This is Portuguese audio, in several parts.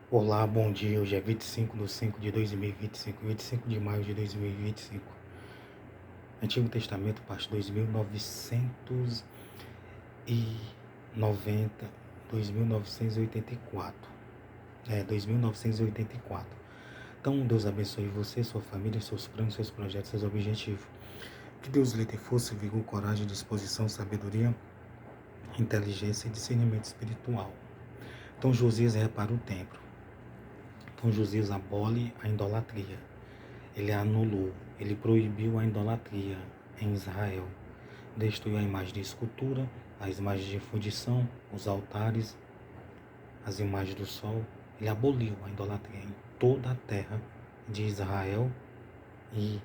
Olá, bom dia. Hoje é 25 de 5 de 2025, 25 de maio de 2025. Antigo Testamento, parte 2990, 2984. 2984. Então, Deus abençoe você, sua família, seus planos, seus projetos, seus objetivos. Que Deus lhe dê força, vigor, coragem, disposição, sabedoria, inteligência e discernimento espiritual. Então, Josias repara o templo. Então, Josias abole a idolatria. Ele anulou, ele proibiu a idolatria em Israel. Destruiu a imagem de escultura, as imagens de fundição, os altares, as imagens do sol. Ele aboliu a idolatria em toda a terra de Israel e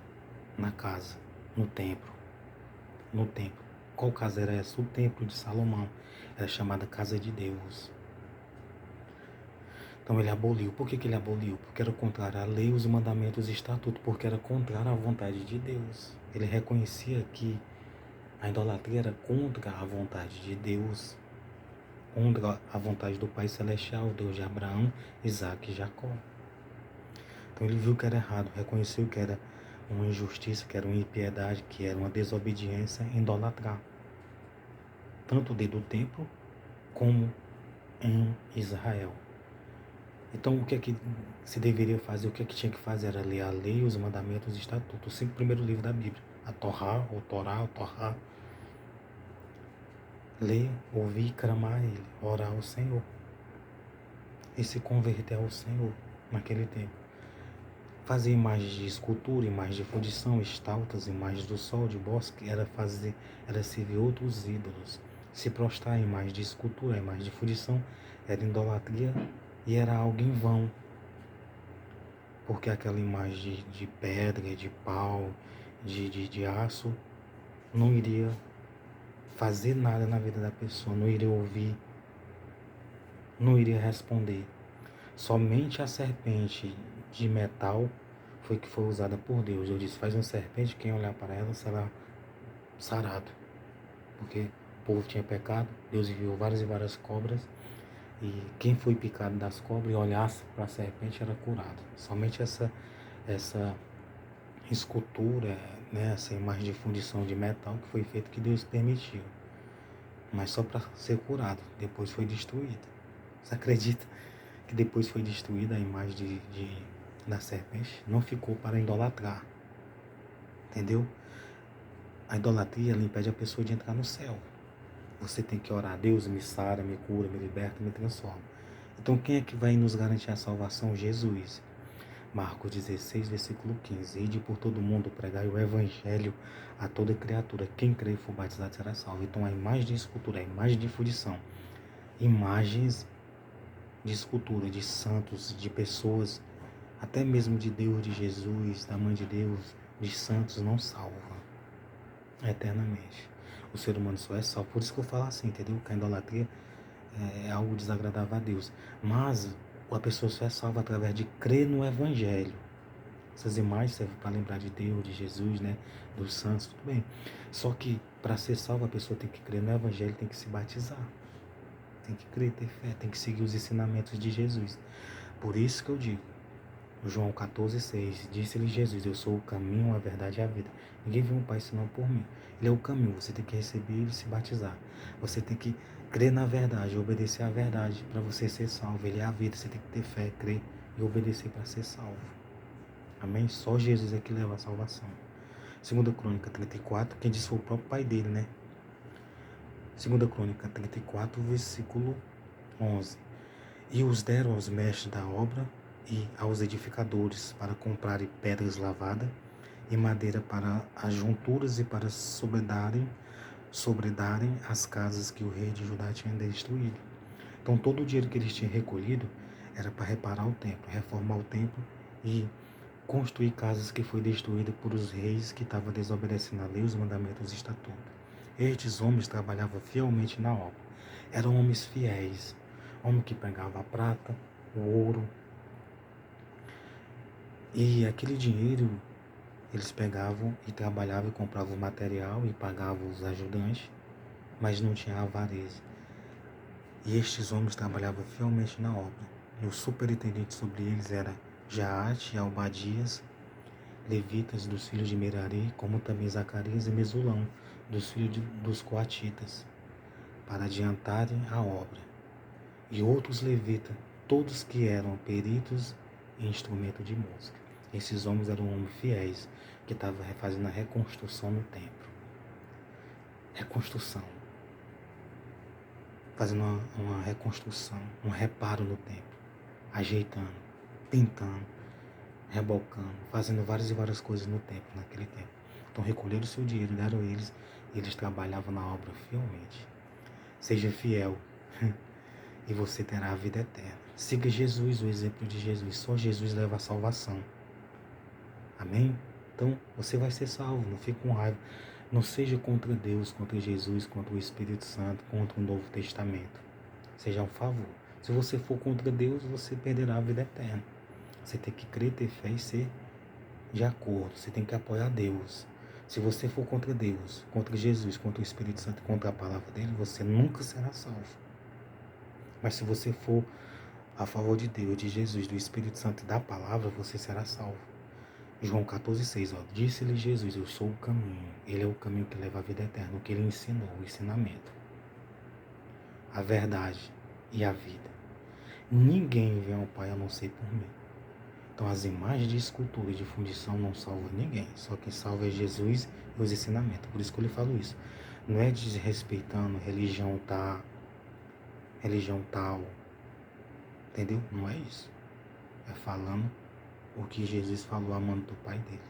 na casa, no templo. No templo. Qual casa era essa? O templo de Salomão. Era chamada Casa de Deus. Então ele aboliu. Por que ele aboliu? Porque era contrário à lei, os mandamentos e estatutos, porque era contrário à vontade de Deus. Ele reconhecia que a idolatria era contra a vontade de Deus, contra a vontade do Pai Celestial, Deus de Abraão, Isaac e Jacó. Então ele viu que era errado, reconheceu que era uma injustiça, que era uma impiedade, que era uma desobediência, idolatrar. Tanto dentro do templo, como em Israel. Então, o que é que se deveria fazer? O que é que tinha que fazer? Era ler a lei, os mandamentos, os estatutos, os 5 primeiros livros da Bíblia. A Torá, o Torá, o Torá. Ler, ouvir, clamar a Ele, orar ao Senhor. E se converter ao Senhor naquele tempo. Fazer imagens de escultura, imagens de fundição, estátuas, imagens do sol, de bosque, era servir outros ídolos. Se prostrar a imagem de escultura, a imagem de fundição, era idolatria e era algo em vão. Porque aquela imagem de pedra, de pau, de aço, não iria fazer nada na vida da pessoa, não iria ouvir, não iria responder. Somente a serpente de metal foi que foi usada por Deus. Eu disse, faz uma serpente, quem olhar para ela será sarado. Porque o povo tinha pecado, Deus enviou várias e várias cobras, e quem foi picado das cobras e olhasse para a serpente era curado. Somente essa escultura, né, essa imagem de fundição de metal que foi feita que Deus permitiu. Mas só para ser curado, depois foi destruída. Você acredita que depois foi destruída a imagem da serpente? Não ficou para idolatrar. Entendeu? A idolatria ela impede a pessoa de entrar no céu. Você tem que orar, Deus me sara, me cura, me liberta, me transforma. Então quem é que vai nos garantir a salvação? Jesus. Marcos 16, versículo 15. Ide por todo mundo, pregai o evangelho a toda criatura. Quem crê e for batizado será salvo. Então a imagem de escultura, a imagem de fundição, imagens de escultura, de santos, de pessoas, até mesmo de Deus, de Jesus, da Mãe de Deus, de santos, não salva eternamente. O ser humano só é salvo. Por isso que eu falo assim, entendeu? Que a idolatria é algo desagradável a Deus. Mas a pessoa só é salva através de crer no evangelho. Essas imagens servem para lembrar de Deus, de Jesus, né? Dos santos, tudo bem. Só que para ser salva a pessoa tem que crer no evangelho, tem que se batizar. Tem que crer, ter fé, tem que seguir os ensinamentos de Jesus. Por isso que eu digo, João 14,6, disse-lhe Jesus, eu sou o caminho, a verdade e a vida. Ninguém viu o Pai senão por mim. Ele é o caminho, você tem que receber e se batizar. Você tem que crer na verdade, obedecer à verdade para você ser salvo. Ele é a vida, você tem que ter fé, crer e obedecer para ser salvo. Amém? Só Jesus é que leva a salvação. 2 Crônica 34, quem disse foi o próprio pai dele, né? 2 Crônica 34, versículo 11. E os deram aos mestres da obra e aos edificadores para comprarem pedras lavadas e madeira para as junturas e para sobredarem as casas que o rei de Judá tinha destruído. Então todo o dinheiro que eles tinham recolhido era para reparar o templo, reformar o templo e construir casas que foi destruída por os reis que estavam desobedecendo a lei, os mandamentos e estatutos. Estes homens trabalhavam fielmente na obra. Eram homens fiéis, homens que pegavam a prata, o ouro, e aquele dinheiro eles pegavam e trabalhavam e compravam o material e pagavam os ajudantes, mas não tinha avareza. E estes homens trabalhavam fielmente na obra. E o superintendente sobre eles era Jaate e Albadias, levitas dos filhos de Merari, como também Zacarias e Mesulão, dos filhos dos coatitas, para adiantarem a obra. E outros levitas, todos que eram peritos em instrumento de música. Esses homens eram homens fiéis, que estavam fazendo a reconstrução no templo. Reconstrução. Fazendo uma reconstrução, um reparo no templo. Ajeitando, pintando, rebocando, fazendo várias e várias coisas no templo, naquele tempo. Então recolheram o seu dinheiro, deram a eles, e eles trabalhavam na obra fielmente. Seja fiel e você terá a vida eterna. Siga Jesus, o exemplo de Jesus. Só Jesus leva a salvação. Amém? Então você vai ser salvo, não fique com raiva. Não seja contra Deus, contra Jesus, contra o Espírito Santo, contra o Novo Testamento. Seja um favor. Se você for contra Deus, você perderá a vida eterna. Você tem que crer, ter fé e ser de acordo. Você tem que apoiar Deus. Se você for contra Deus, contra Jesus, contra o Espírito Santo, contra a palavra dele, você nunca será salvo. Mas se você for a favor de Deus, de Jesus, do Espírito Santo e da palavra, você será salvo. João 14,6, disse-lhe Jesus, eu sou o caminho. Ele é o caminho que leva à vida eterna, o que ele ensinou, o ensinamento. A verdade e a vida. Ninguém vem ao Pai a não ser por mim. Então as imagens de escultura e de fundição não salvam ninguém. Só quem salva é Jesus e os ensinamentos. Por isso que eu lhe falo isso. Não é desrespeitando religião tal. Entendeu? Não é isso. É falando o que Jesus falou, amando do Pai dele.